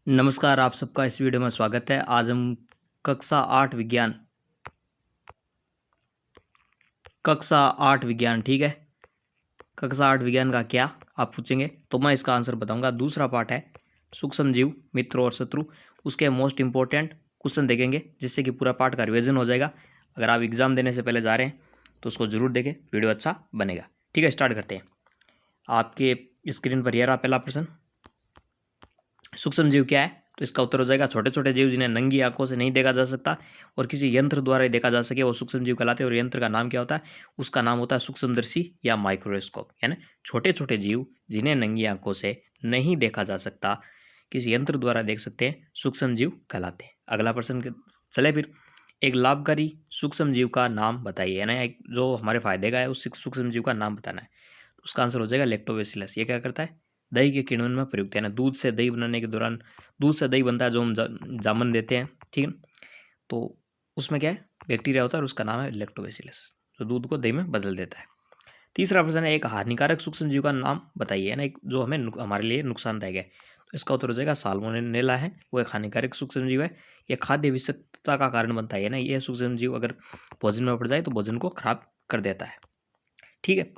नमस्कार, आप सबका इस वीडियो में स्वागत है। आज हम कक्षा 8 विज्ञान ठीक है। कक्षा 8 विज्ञान का क्या आप पूछेंगे तो मैं इसका आंसर बताऊंगा। दूसरा पार्ट है सूक्ष्म जीव, मित्र और शत्रु। उसके मोस्ट इंपॉर्टेंट क्वेश्चन देखेंगे जिससे कि पूरा पार्ट का रिवीजन हो जाएगा। अगर आप एग्जाम देने से पहले जा रहे हैं तो उसको जरूर देखें, वीडियो अच्छा बनेगा। ठीक है, स्टार्ट करते हैं। आपके स्क्रीन पर यह रहा पहला प्रश्न, सूक्ष्म जीव क्या है? तो इसका उत्तर हो जाएगा छोटे छोटे जीव जिन्हें नंगी आंखों से नहीं देखा जा सकता और किसी यंत्र द्वारा ही देखा जा सके वो सूक्ष्म जीव कहलाते हैं। और यंत्र का नाम क्या होता है? उसका नाम होता है सूक्ष्मदर्शी या माइक्रोस्कोप। यानी छोटे छोटे जीव जिन्हें नंगी आंखों से नहीं देखा जा सकता, किसी यंत्र द्वारा देख सकते हैं, सूक्ष्म जीव कहलाते हैं। अगला प्रश्न चले फिर, एक लाभकारी सूक्ष्म जीव का नाम बताइए। यानी जो हमारे फायदे का है उस सूक्ष्म जीव का नाम बताना है। उसका आंसर हो जाएगा लैक्टोबैसिलस। ये क्या करता है? दही के किण्वन में प्रयुक्त है ना, दूध से दही बनाने के दौरान, दूध से दही बनता है जो हम जामन देते हैं, ठीक है। तो उसमें क्या है? बैक्टीरिया होता है और उसका नाम है लैक्टोबैसिलस, जो दूध को दही में बदल देता है। तीसरा प्रश्न है, एक हानिकारक सूक्ष्म जीव का नाम बताइए ना, एक जो हमें हमारे लिए नुकसानदायक है। तो इसका उत्तर हो जाएगा साल्मोनेला है, वो एक हानिकारक सूक्ष्म जीव है। यह खाद्य विषाक्तता का कारण बनता है ना, यह सूक्ष्म जीव अगर भोजन में पड़ जाए तो भोजन को खराब कर देता है। ठीक है।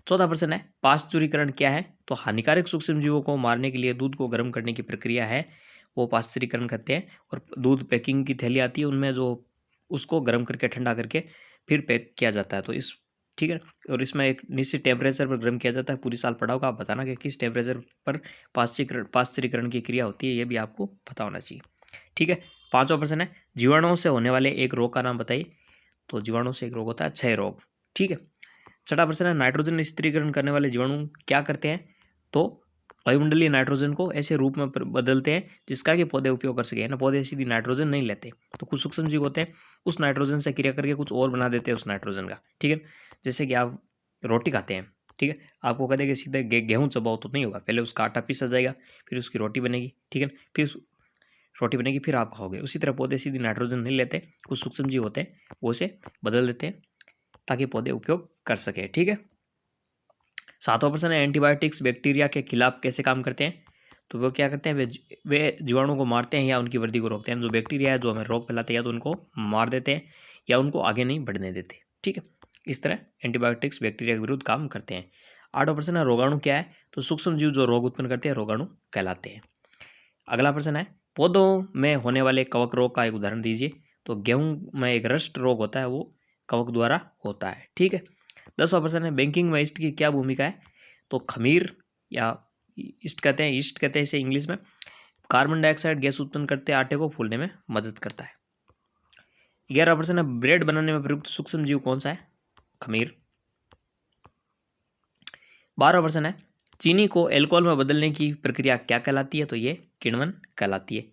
चौथा प्रश्न है, पाश्चुरीकरण क्या है? तो हानिकारक सूक्ष्म जीवों को मारने के लिए दूध को गर्म करने की प्रक्रिया है, वो पाश्चुरीकरण कहते हैं। और दूध पैकिंग की थैली आती है, उनमें जो उसको गर्म करके ठंडा करके फिर पैक किया जाता है। तो इस ठीक है, और इसमें एक निश्चित टेम्परेचर पर गर्म किया जाता है। पूरी साल पढ़ा होगा, आप बताना कि किस टेम्परेचर पर पाश्चुरीकरण की क्रिया होती है, ये भी आपको पता होना चाहिए। ठीक है। पांचवा प्रश्न है, जीवाणुओं से होने वाले एक रोग का नाम बताइए। तो जीवाणु से एक रोग होता है क्षय रोग। ठीक है। छठा प्रश्न है, नाइट्रोजन स्थिरीकरण करने वाले जीवाणु क्या करते हैं? तो वायुमंडलीय नाइट्रोजन को ऐसे रूप में बदलते हैं जिसका कि पौधे उपयोग कर सके। ना पौधे सीधी नाइट्रोजन नहीं लेते, तो कुछ सूक्ष्म जीव होते हैं उस नाइट्रोजन से क्रिया करके कुछ और बना देते हैं उस नाइट्रोजन का। ठीक है। जैसे कि आप रोटी खाते हैं, ठीक है, आपको कहते हैं कि सीधे गेहूं चबाओ तो नहीं होगा, पहले उसका आटा पीसा जाएगा, फिर उसकी रोटी बनेगी, ठीक है, फिर रोटी बनेगी, फिर आप खाओगे। उसी तरह पौधे सीधी नाइट्रोजन नहीं लेते, कुछ सूक्ष्म जीव होते हैं वो उसे बदल देते हैं ताकि पौधे उपयोग कर सके। ठीक है। सातवां प्रश्न है, एंटीबायोटिक्स बैक्टीरिया के खिलाफ कैसे काम करते हैं? तो वो क्या करते हैं? वे जीवाणु को मारते हैं या उनकी वृद्धि को रोकते हैं। जो बैक्टीरिया है जो हमें रोग फैलाते हैं या तो उनको मार देते हैं या उनको आगे नहीं बढ़ने देते। ठीक है, इस तरह एंटीबायोटिक्स बैक्टीरिया के विरुद्ध काम करते हैं। आठवां प्रश्न है, रोगाणु क्या है? तो सूक्ष्म जीव जो रोग उत्पन्न करते हैं रोगाणु कहलाते हैं। अगला प्रश्न है, पौधों में होने वाले कवक रोग का एक उदाहरण दीजिए। तो गेहूं में एक रस्ट रोग होता है, वो कवक द्वारा होता है। ठीक है। 10वां प्रश्न है, बैंकिंग में ईस्ट की क्या भूमिका है? तो खमीर या ईस्ट कहते हैं इसे इंग्लिश में, कार्बन डाइऑक्साइड गैस उत्पन्न करते आटे को फूलने में मदद करता है। 11वां प्रश्न है, ब्रेड बनाने में प्रयुक्त सूक्ष्म जीव कौन सा है? खमीर। 12वां प्रश्न है, चीनी को एल्कोहल में बदलने की प्रक्रिया क्या कहलाती है? तो ये किण्वन कहलाती है।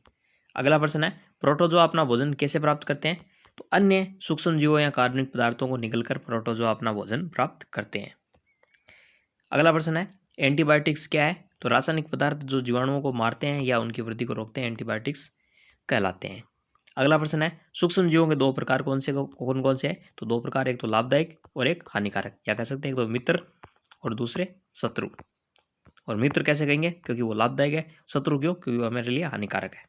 अगला प्रश्न है, प्रोटोजोआ अपना भोजन कैसे प्राप्त करते हैं? तो अन्य सूक्ष्म जीवों या कार्बनिक पदार्थों को निगलकर प्रोटोजोआ अपना भोजन प्राप्त करते हैं। अगला प्रश्न है, एंटीबायोटिक्स क्या है? तो रासायनिक पदार्थ जो जीवाणुओं को मारते हैं या उनकी वृद्धि को रोकते हैं एंटीबायोटिक्स कहलाते हैं। अगला प्रश्न है, सूक्ष्म जीवों के दो प्रकार कौन कौन से हैं? तो दो प्रकार, एक तो लाभदायक और एक हानिकारक, या कह सकते हैं एक तो मित्र और दूसरे शत्रु। और मित्र कैसे कहेंगे? क्योंकि वो लाभदायक है। शत्रु क्यों? क्योंकि वो हमारे लिए हानिकारक है।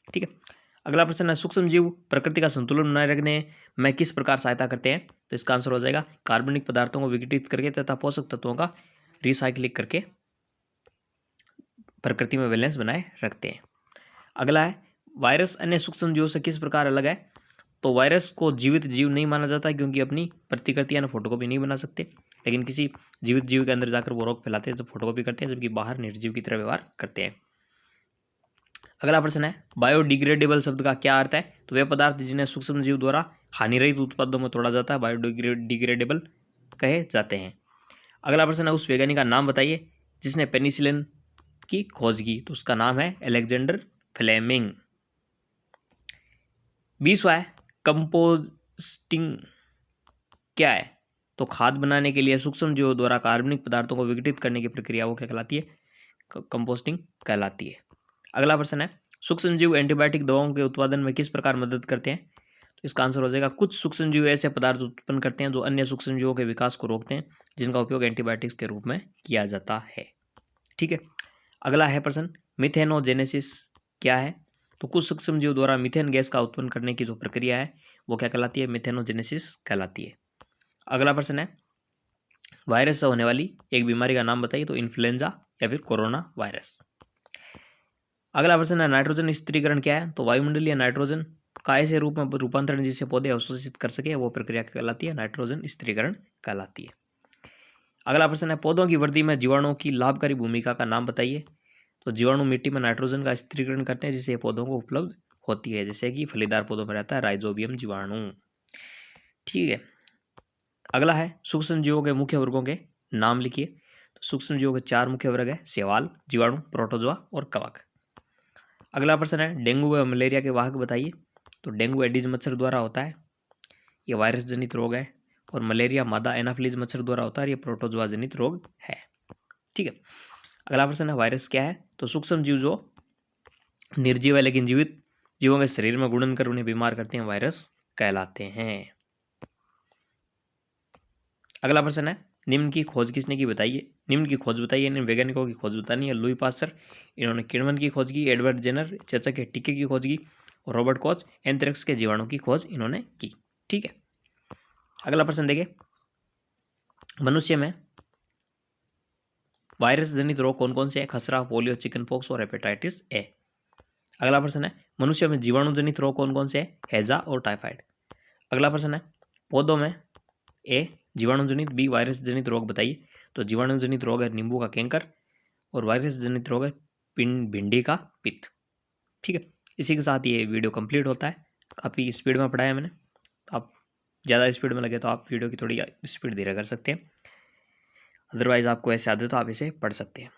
ठीक है। अगला प्रश्न है, सूक्ष्म जीव प्रकृति का संतुलन बनाए रखने में किस प्रकार सहायता करते हैं? तो इसका आंसर हो जाएगा कार्बनिक पदार्थों को विघटित करके तथा पोषक तत्वों का रिसाइक्लिंग करके प्रकृति में बैलेंस बनाए रखते हैं। अगला है, वायरस अन्य सूक्ष्म जीवों से किस प्रकार अलग है? तो वायरस को जीवित जीव नहीं माना जाता क्योंकि अपनी प्रतिकृति यानी फोटोकॉपी नहीं बना सकते, लेकिन किसी जीवित जीव के अंदर जाकर वो रोग फैलाते हैं जो फोटोकॉपी करते हैं, जबकि बाहर निर्जीव की तरह व्यवहार करते हैं। अगला प्रश्न है, बायोडिग्रेडेबल शब्द का क्या अर्थ है? तो वे पदार्थ जिन्हें सूक्ष्म जीव द्वारा हानिरहित उत्पादों में तोड़ा जाता है बायोडिग्रेडेबल कहे जाते हैं। अगला प्रश्न है, उस वैज्ञानिक का नाम बताइए जिसने पेनिसिलिन की खोज की। तो उसका नाम है अलेक्जेंडर फ्लेमिंग। 20वां है, कंपोस्टिंग क्या है? तो खाद बनाने के लिए सूक्ष्म जीवों द्वारा कार्बनिक पदार्थों को विघटित करने की प्रक्रिया वो क्या कहलाती है? कंपोस्टिंग कहलाती है। अगला प्रश्न है, सूक्ष्म जीव एंटीबायोटिक दवाओं के उत्पादन में किस प्रकार मदद करते हैं? तो इसका आंसर हो जाएगा कुछ सूक्ष्म जीव ऐसे पदार्थ उत्पन्न करते हैं जो अन्य सूक्ष्म जीवों के विकास को रोकते हैं, जिनका उपयोग एंटीबायोटिक्स के रूप में किया जाता है। ठीक है। अगला है प्रश्न, मिथेनोजेनेसिस क्या है? तो कुछ सूक्ष्म जीव द्वारा मीथेन गैस का उत्पन्न करने की जो प्रक्रिया है वो क्या कहलाती है? मिथेनोजेनेसिस कहलाती है। अगला प्रश्न है, वायरस से होने वाली एक बीमारी का नाम बताइए। तो इन्फ्लुएंजा या फिर कोरोना वायरस। अगला प्रश्न है, नाइट्रोजन स्थिरीकरण क्या है? तो वायुमंडलीय नाइट्रोजन का ऐसे रूप में रूपांतरण जिससे पौधे अवशोषित कर सके वो प्रक्रिया कहलाती है नाइट्रोजन स्थिरीकरण कहलाती है। अगला प्रश्न है, पौधों की वृद्धि में जीवाणुओं की लाभकारी भूमिका का नाम बताइए। तो जीवाणु मिट्टी में नाइट्रोजन का स्थिरीकरण करते हैं जिससे पौधों को उपलब्ध होती है, जैसे कि फलीदार पौधों में रहता है राइजोबियम जीवाणु। ठीक है। अगला है, सूक्ष्म जीवों के मुख्य वर्गों के नाम लिखिए। तो सूक्ष्म जीवों के 4 मुख्य वर्ग है, शैवाल, जीवाणु, प्रोटोजोआ और कवक। अगला प्रश्न है, डेंगू व मलेरिया के वाहक बताइए। तो डेंगू एडिज मच्छर द्वारा होता है, ये वायरस जनित रोग है। और मलेरिया मादा एनाफिलीज मच्छर द्वारा होता है, ये प्रोटोजोआ जनित रोग है। ठीक है। अगला प्रश्न है, वायरस क्या है? तो सूक्ष्म जीव जो निर्जीव है लेकिन जीवित जीवों के शरीर में गुणन कर उन्हें बीमार करते हैं, वायरस कहलाते हैं। अगला प्रश्न है, निम्न की खोज किसने की बताइए? निम्न की खोज बताइए। इन वैज्ञानिकों की खोज बतानी है। लुई पास्चर, इन्होंने किण्वन की खोज की। एडवर्ड जेनर, चेचक के टीके की खोज की। और रॉबर्ट कोच, एंथ्रेक्स के जीवाणु की खोज इन्होंने की। ठीक है। अगला प्रश्न देखिए, मनुष्य में वायरस जनित रोग कौन कौन से है? खसरा, पोलियो, चिकन पॉक्स और हेपेटाइटिस ए। अगला प्रश्न है, मनुष्य में जीवाणु जनित रोग कौन कौन से है? हैजा और टाइफाइड। अगला प्रश्न है, पौधों में ए जीवाणु जनित, बी वायरस जनित रोग बताइए। तो जीवाणु जनित रोग है नींबू का कैंकर और वायरस जनित रोग है भिंडी का पित्त। ठीक है। इसी के साथ ये वीडियो कंप्लीट होता है। काफ़ी स्पीड में पढ़ाया मैंने, तो आप ज़्यादा स्पीड में लगे तो आप वीडियो की थोड़ी स्पीड धीरे कर सकते हैं। अदरवाइज आपको ऐसे आदत तो आप इसे पढ़ सकते हैं।